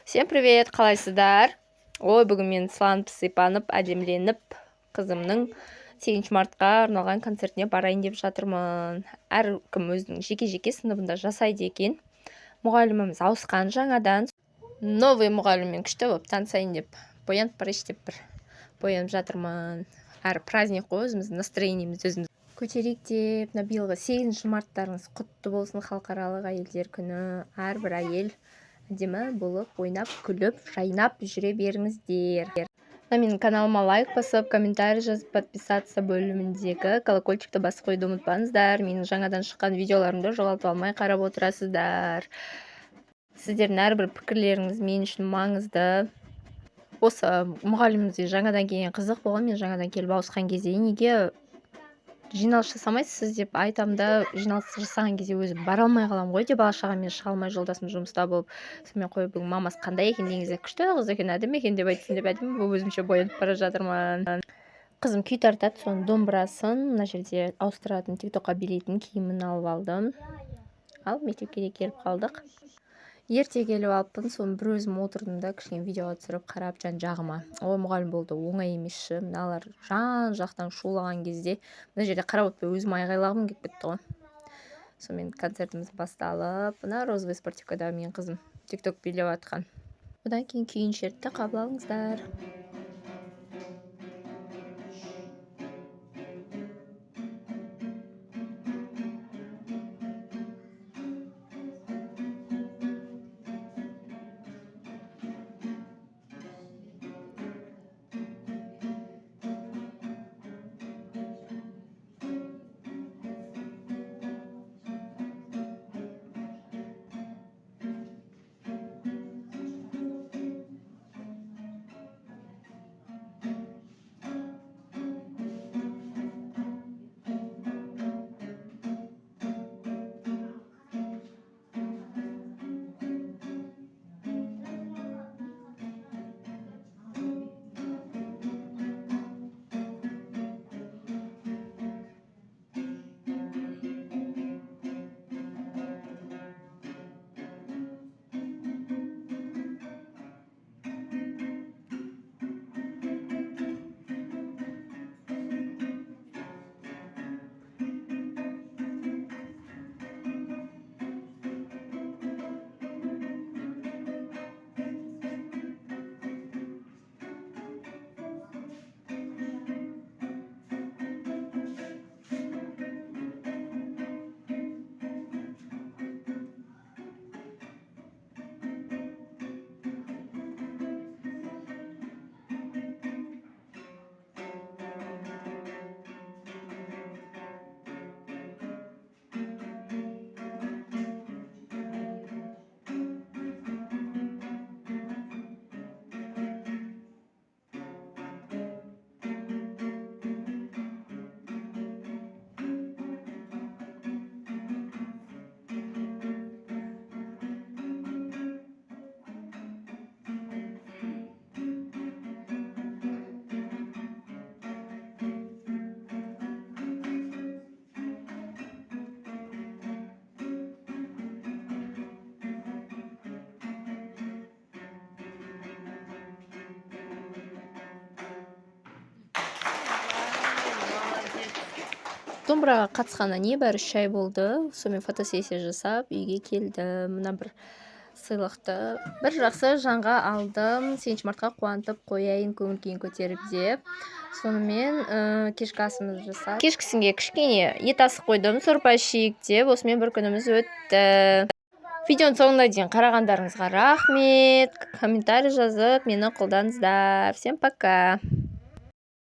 Всем привет, қалайсыздар? Ой, бүгін мен сыланып сыйпанып, әдемленіп, қызымның 8 мартқа арналған концертіне барайын деп жатырмын. Әркім өзінің жеке-жеке сыныбында жасайды екен. Мұғаліміміз ауысқан жаңадан. Новый мұғаліммен күшті болып танысайын деп, боянып барайыншы деп бір боянып жатырмын. Әр праздник қой, өзіміздің настроениеміз өзіміз көтерейік деп, биылғы 8 марттарыңыз құтты болсын, халықаралық әйелдер күні. Әрбір әйел әдемі болып, ойнап, күліп, жайнап жүре беріңіздер. Менің каналыма лайк басып, комментарий жазып, подписаться бөліміндегі колокольчикті басып қойды ұмытпаңыздар. Менің жаңадан шыққан видеоларымды жоғалтып алмай қарап отырасыздар. Сіздердің әрбір пікірлеріңіз мен үшін маңызды. Осы мұғалімімізге жаңадан келген қызық болған, мен жаңадан келіп ауысқан кезде неге жиналыс жасамайсыз деп айтам да, жиналыс жасаған кезде өзі бара алмай қалам ғой деп, бала-шағамен шыға алмай, жолдасым жұмыста болып, сонымен қойып, бүгін мамасы қандай екен деңізде, күшті қыз екен, әдемі екен деп айтсын деп әдемі болып өзімше боянып бара жатырмын. Қызым күй тартады, соның домбырасын мына жерде ауыстыратын, тиктокқа билейтін киімін алып алдым. Ал мектепке де келіп қалдық. Ерте келіп алыппын, соны бір өзім отырдым да, кішкене видеоға түсіріп қарап жан-жағыма. Ой, мұғалім болды, оңай емесші. Мыналар жан-жақтан шулаған кезде мына жерде қарап өтпей өзім айғайлағым келіп кетті ғой. Сонымен концертіміз басталып, мына розовый спортивкадағы менің қызым тикток билеп жатқан. Одан кейін күйін шертті, қабыл алыңыздар. Домбыраға қатысқанда небәрі 3 ай болды. Сонымен фотосессия жасап, үйге келдім. Мына бір сыйлықты бір жақсы жанға алдым. 8 мартқа қуантып қояйын, көңіл күйін көтеріп деп. Сонымен кешкі асымыз жасап, кешкісінге кішкене ет асып қойдым, сорпа ішейік деп. Осымен бір күніміз өтті. Видеоның соңына дейін қарағандарыңызға рахмет. Комментарий жазып, мені қолдаңыздар. Всем пока.